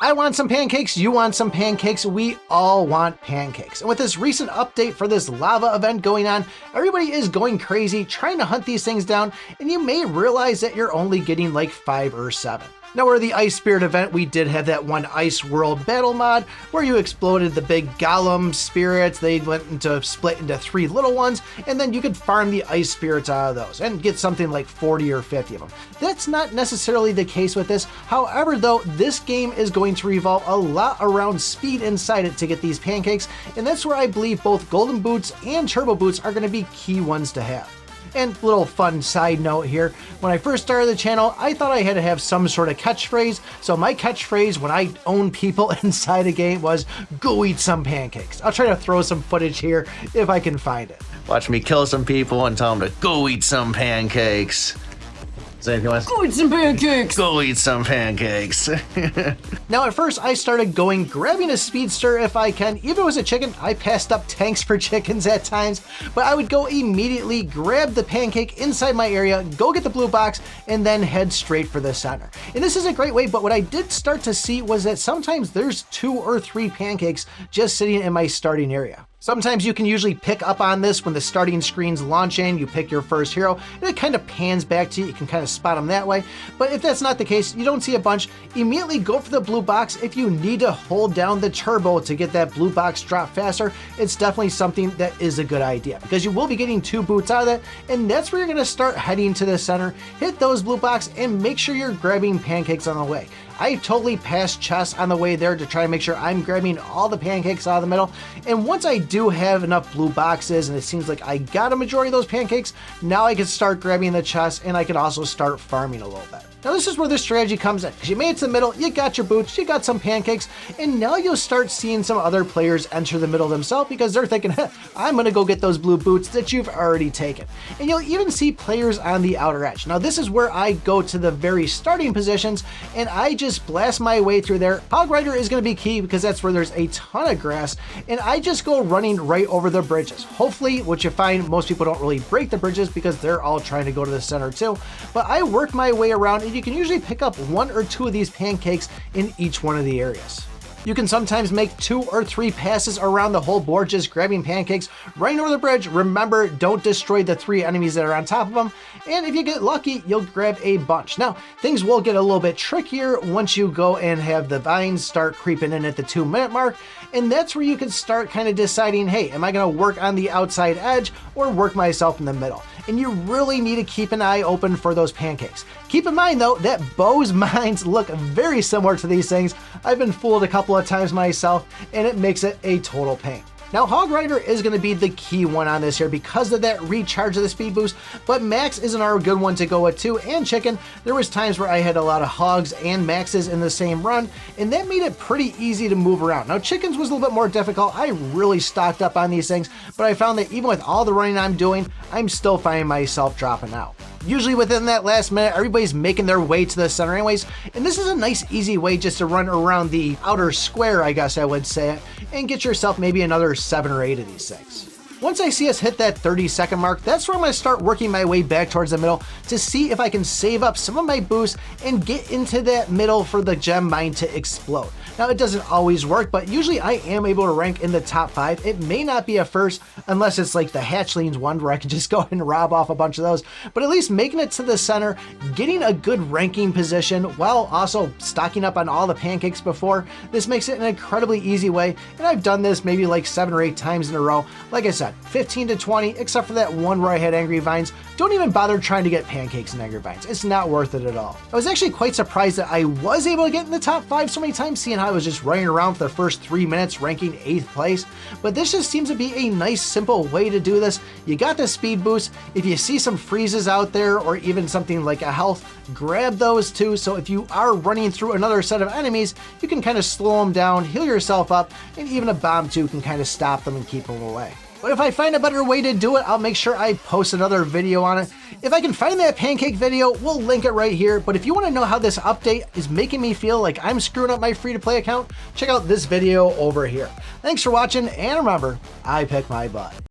I want some pancakes, you want some pancakes, we all want pancakes. And with this recent update for this lava event going on, everybody is going crazy trying to hunt these things down, and you may realize that you're only getting like 5 or 7. Now, for the Ice Spirit event, we did have that one Ice World battle mod where you exploded the big golem spirits. They went into split into 3 little ones, and then you could farm the ice spirits out of those and get something like 40 or 50 of them. That's not necessarily the case with this. However, though, this game is going to revolve a lot around speed inside it to get these pancakes, and that's where I believe both golden boots and turbo boots are going to be key ones to have. And little fun side note here, when I first started the channel, I thought I had to have some sort of catchphrase. So my catchphrase when I owned people inside a game was, go eat some pancakes. I'll try to throw some footage here if I can find it. Watch me kill some people and tell them to go eat some pancakes. Go eat some pancakes! Go eat some pancakes. Now at first I started going grabbing a speedster if I can. Even if it was a chicken, I passed up tanks for chickens at times, but I would go immediately grab the pancake inside my area, go get the blue box, and then head straight for the center. And this is a great way, but what I did start to see was that sometimes there's 2 or 3 pancakes just sitting in my starting area. Sometimes you can usually pick up on this when the starting screens launch in, you pick your first hero, and it kind of pans back to you, you can kind of spot them that way. But if that's not the case, you don't see a bunch, immediately go for the blue box. If you need to hold down the turbo to get that blue box drop faster, it's definitely something that is a good idea, because you will be getting 2 boots out of that, and that's where you're gonna start heading to the center, hit those blue box, and make sure you're grabbing pancakes on the way. I totally passed chests on the way there to try to make sure I'm grabbing all the pancakes out of the middle. And once I do have enough blue boxes and it seems like I got a majority of those pancakes, now I can start grabbing the chests and I can also start farming a little bit. Now this is where this strategy comes in, because you made it to the middle, you got your boots, you got some pancakes, and now you'll start seeing some other players enter the middle themselves because they're thinking, I'm gonna go get those blue boots that you've already taken. And you'll even see players on the outer edge. Now this is where I go to the very starting positions and I just blast my way through there. Hog Rider is gonna be key because that's where there's a ton of grass, and I just go running right over the bridges. Hopefully, what you find, most people don't really break the bridges because they're all trying to go to the center too, but I work my way around, and you can usually pick up 1 or 2 of these pancakes in each one of the areas. You can sometimes make 2 or 3 passes around the whole board just grabbing pancakes, running over the bridge. Remember, don't destroy the 3 enemies that are on top of them. And if you get lucky, you'll grab a bunch. Now, things will get a little bit trickier once you go and have the vines start creeping in at the 2-minute mark. And that's where you can start kind of deciding, hey, am I gonna work on the outside edge or work myself in the middle? And you really need to keep an eye open for those pancakes. Keep in mind though, that Bo's mines look very similar to these things. I've been fooled a couple of times myself, and it makes it a total pain. Now, Hog Rider is going to be the key one on this here because of that recharge of the speed boost, but Max is another good one to go with too, and Chicken. There was times where I had a lot of Hogs and Maxes in the same run, and that made it pretty easy to move around. Now, Chickens was a little bit more difficult. I really stocked up on these things, but I found that even with all the running I'm doing, I'm still finding myself dropping out. Usually within that last minute, everybody's making their way to the center anyways, and this is a nice easy way just to run around the outer square, I guess I would say, and get yourself maybe another 7 or 8 of these things. Once I see us hit that 30-second mark, that's where I'm going to start working my way back towards the middle to see if I can save up some of my boosts and get into that middle for the gem mine to explode. Now, it doesn't always work, but usually I am able to rank in the top 5. It may not be a first unless it's like the hatchlings one where I can just go and rob off a bunch of those, but at least making it to the center, getting a good ranking position while also stocking up on all the pancakes before, this makes it an incredibly easy way, and I've done this maybe like 7 or 8 times in a row. Like I said, 15 to 20, except for that one where I had Angry Vines. Don't even bother trying to get pancakes and Angry Vines. It's not worth it at all. I was actually quite surprised that I was able to get in the top 5 so many times, seeing how I was just running around for the first 3 minutes ranking 8th place. But this just seems to be a nice simple way to do this. You got the speed boost. If you see some freezes out there or even something like a health, grab those too. So if you are running through another set of enemies, you can kind of slow them down, heal yourself up, and even a bomb too can kind of stop them and keep them away. But if I find a better way to do it, I'll make sure I post another video on it. If I can find that pancake video, we'll link it right here. But if you want to know how this update is making me feel like I'm screwing up my free-to-play account, check out this video over here. Thanks for watching, and remember, I pick my butt.